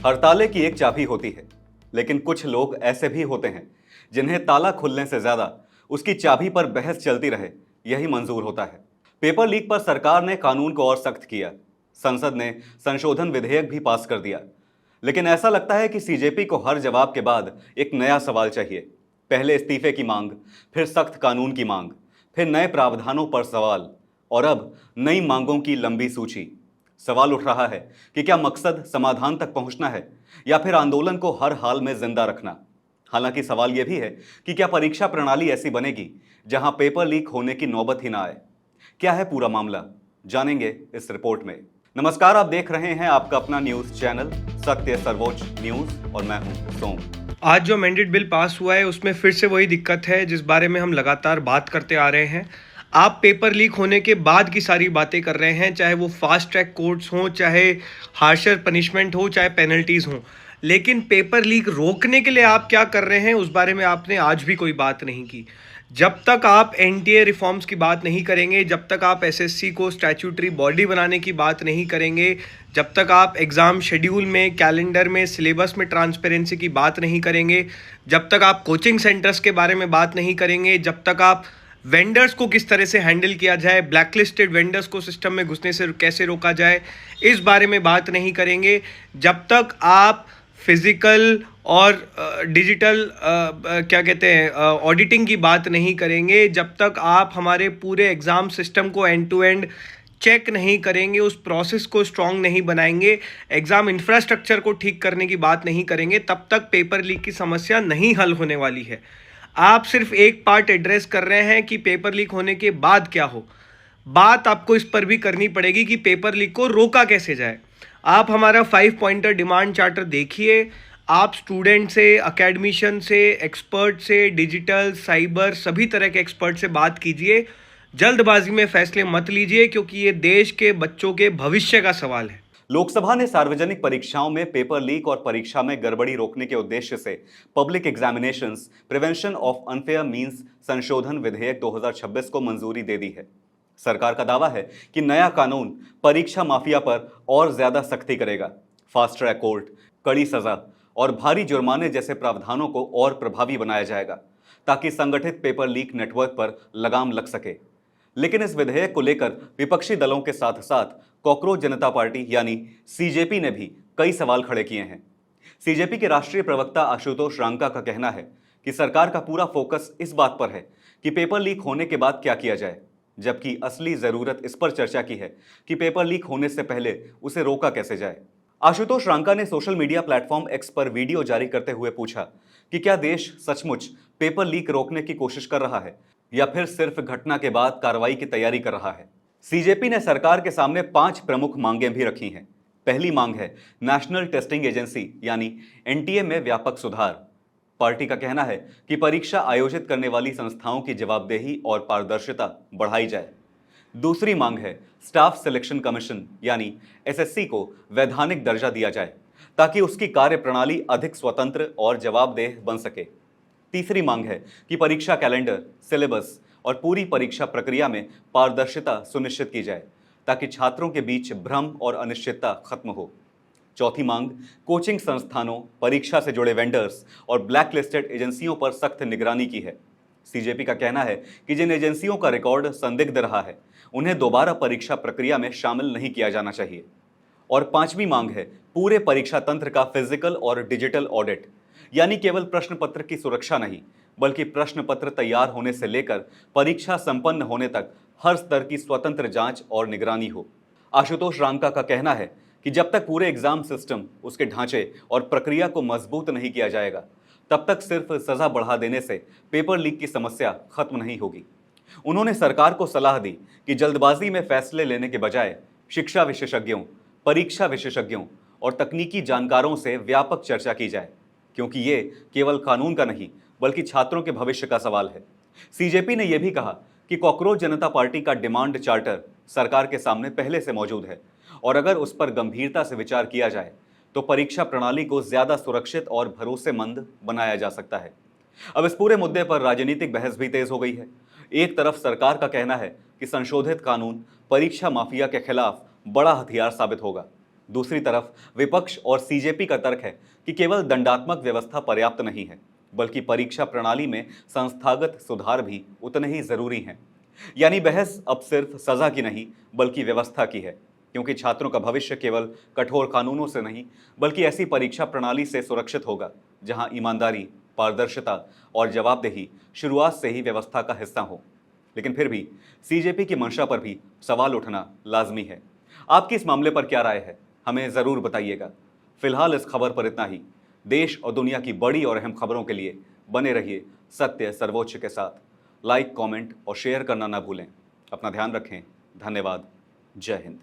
हड़तालें की एक चाबी होती है, लेकिन कुछ लोग ऐसे भी होते हैं जिन्हें ताला खुलने से ज्यादा उसकी चाबी पर बहस चलती रहे यही मंजूर होता है। पेपर लीक पर सरकार ने कानून को और सख्त किया, संसद ने संशोधन विधेयक भी पास कर दिया, लेकिन ऐसा लगता है कि सीजेपी को हर जवाब के बाद एक नया सवाल चाहिए। पहले इस्तीफे की मांग, फिर सख्त कानून की मांग, फिर नए प्रावधानों पर सवाल और अब नई मांगों की लंबी सूची। सवाल उठ रहा है कि क्या मकसद समाधान तक पहुंचना है या फिर आंदोलन को हर हाल में जिंदा रखना। हालांकि सवाल यह भी है कि क्या परीक्षा प्रणाली ऐसी बनेगी जहां पेपर लीक होने की नौबत ही ना आए। क्या है पूरा मामला, जानेंगे इस रिपोर्ट में। नमस्कार, आप देख रहे हैं आपका अपना न्यूज चैनल सत्य सर्वोच्च न्यूज और मैं हूं सोम। आज जो अमेंडेड बिल पास हुआ है उसमें फिर से वही दिक्कत है जिस बारे में हम लगातार बात करते आ रहे हैं। आप पेपर लीक होने के बाद की सारी बातें कर रहे हैं, चाहे वो फास्ट ट्रैक कोर्ट्स हों, चाहे हार्शर पनिशमेंट हो, चाहे पेनल्टीज हों, लेकिन पेपर लीक रोकने के लिए आप क्या कर रहे हैं उस बारे में आपने आज भी कोई बात नहीं की। जब तक आप एनटीए रिफॉर्म्स की बात नहीं करेंगे, जब तक आप एसएससी को स्टैट्यूटरी बॉडी बनाने की बात नहीं करेंगे, जब तक आप एग्ज़ाम शेड्यूल में, कैलेंडर में, सिलेबस में ट्रांसपेरेंसी की बात नहीं करेंगे, जब तक आप कोचिंग सेंटर्स के बारे में बात नहीं करेंगे, जब तक आप वेंडर्स को किस तरह से हैंडल किया जाए, ब्लैकलिस्टेड वेंडर्स को सिस्टम में घुसने से कैसे रोका जाए, इस बारे में बात नहीं करेंगे, जब तक आप फिजिकल और डिजिटल क्या कहते हैं ऑडिटिंग की बात नहीं करेंगे, जब तक आप हमारे पूरे एग्ज़ाम सिस्टम को एंड टू एंड चेक नहीं करेंगे, उस प्रोसेस को स्ट्रांग नहीं बनाएंगे, एग्ज़ाम इंफ्रास्ट्रक्चर को ठीक करने की बात नहीं करेंगे, तब तक पेपर लीक की समस्या नहीं हल होने वाली है। आप सिर्फ एक पार्ट एड्रेस कर रहे हैं कि पेपर लीक होने के बाद क्या हो। बात आपको इस पर भी करनी पड़ेगी कि पेपर लीक को रोका कैसे जाए। आप हमारा 5 पॉइंटर डिमांड चार्टर देखिए। आप स्टूडेंट से, अकेडमिशियन से, एक्सपर्ट से, डिजिटल, साइबर, सभी तरह के एक्सपर्ट से बात कीजिए। जल्दबाजी में फैसले मत लीजिए, क्योंकि ये देश के बच्चों के भविष्य का सवाल है। लोकसभा ने सार्वजनिक परीक्षाओं में पेपर लीक और परीक्षा में गड़बड़ी रोकने के उद्देश्य से public examinations prevention of unfair means संशोधन विधेयक 2026 को मंजूरी दे दी है। सरकार का दावा है कि नया कानून परीक्षा माफिया पर और ज्यादा सख्ती करेगा। फास्ट ट्रैक कोर्ट, कड़ी सजा और भारी जुर्माने जैसे प्रावधानों को और प्रभावी बनाया जाएगा ताकि संगठित पेपर लीक नेटवर्क पर लगाम लग सके। लेकिन इस विधेयक को लेकर विपक्षी दलों के साथ साथ कॉकरोच जनता पार्टी यानी सीजेपी ने भी कई सवाल खड़े किए हैं। सीजेपी के राष्ट्रीय प्रवक्ता आशुतोष रांका का कहना है कि सरकार का पूरा फोकस इस बात पर है कि पेपर लीक होने के बाद क्या किया जाए, जबकि असली जरूरत इस पर चर्चा की है कि पेपर लीक होने से पहले उसे रोका कैसे जाए। आशुतोष रांका ने सोशल मीडिया प्लेटफॉर्म एक्स पर वीडियो जारी करते हुए पूछा कि क्या देश सचमुच पेपर लीक रोकने की कोशिश कर रहा है या फिर सिर्फ घटना के बाद कार्रवाई की तैयारी कर रहा है। सीजेपी ने सरकार के सामने 5 प्रमुख मांगें भी रखी हैं। पहली मांग है नेशनल टेस्टिंग एजेंसी यानी एनटीए में व्यापक सुधार। पार्टी का कहना है कि परीक्षा आयोजित करने वाली संस्थाओं की जवाबदेही और पारदर्शिता बढ़ाई जाए। दूसरी मांग है स्टाफ सिलेक्शन कमीशन यानी एसएससी को वैधानिक दर्जा दिया जाए ताकि उसकी कार्यप्रणाली अधिक स्वतंत्र और जवाबदेह बन सके। तीसरी मांग है कि परीक्षा कैलेंडर, सिलेबस और पूरी परीक्षा प्रक्रिया में पारदर्शिता सुनिश्चित की जाए ताकि छात्रों के बीच भ्रम और अनिश्चितता खत्म हो। चौथी मांग कोचिंग संस्थानों, परीक्षा से जुड़े वेंडर्स और ब्लैकलिस्टेड एजेंसियों पर सख्त निगरानी की है। सीजेपी का कहना है कि जिन एजेंसियों का रिकॉर्ड संदिग्ध रहा है उन्हें दोबारा परीक्षा प्रक्रिया में शामिल नहीं किया जाना चाहिए। और पांचवी मांग है पूरे परीक्षा तंत्र का फिजिकल और डिजिटल ऑडिट, यानी केवल प्रश्न पत्र की सुरक्षा नहीं बल्कि प्रश्न पत्र तैयार होने से लेकर परीक्षा संपन्न होने तक हर स्तर की स्वतंत्र जांच और निगरानी हो। आशुतोष रांका का कहना है कि जब तक पूरे एग्जाम सिस्टम, उसके ढांचे और प्रक्रिया को मजबूत नहीं किया जाएगा तब तक सिर्फ सजा बढ़ा देने से पेपर लीक की समस्या खत्म नहीं होगी। उन्होंने सरकार को सलाह दी कि जल्दबाजी में फैसले लेने के बजाय शिक्षा विशेषज्ञों, परीक्षा विशेषज्ञों और तकनीकी जानकारों से व्यापक चर्चा की जाए, क्योंकि ये केवल कानून का नहीं बल्कि छात्रों के भविष्य का सवाल है। सीजेपी ने यह भी कहा कि कॉकरोच जनता पार्टी का डिमांड चार्टर सरकार के सामने पहले से मौजूद है और अगर उस पर गंभीरता से विचार किया जाए तो परीक्षा प्रणाली को ज्यादा सुरक्षित और भरोसेमंद बनाया जा सकता है। अब इस पूरे मुद्दे पर राजनीतिक बहस भी तेज हो गई है। एक तरफ सरकार का कहना है कि संशोधित कानून परीक्षा माफिया के खिलाफ बड़ा हथियार साबित होगा, दूसरी तरफ विपक्ष और सीजेपी का तर्क है कि केवल दंडात्मक व्यवस्था पर्याप्त नहीं है, बल्कि परीक्षा प्रणाली में संस्थागत सुधार भी उतने ही जरूरी हैं। यानी बहस अब सिर्फ सजा की नहीं, बल्कि व्यवस्था की है, क्योंकि छात्रों का भविष्य केवल कठोर कानूनों से नहीं, बल्कि ऐसी परीक्षा प्रणाली से सुरक्षित होगा जहां ईमानदारी, पारदर्शिता और जवाबदेही शुरुआत से ही व्यवस्था का हिस्सा हो। लेकिन फिर भी सीजेपी की मंशा पर भी सवाल उठना लाजमी है। आपकी इस मामले पर क्या राय है, हमें जरूर बताइएगा। फिलहाल इस खबर पर इतना ही। देश और दुनिया की बड़ी और अहम खबरों के लिए बने रहिए सत्य सर्वोच्च के साथ। लाइक, कमेंट और शेयर करना ना भूलें। अपना ध्यान रखें। धन्यवाद। जय हिंद।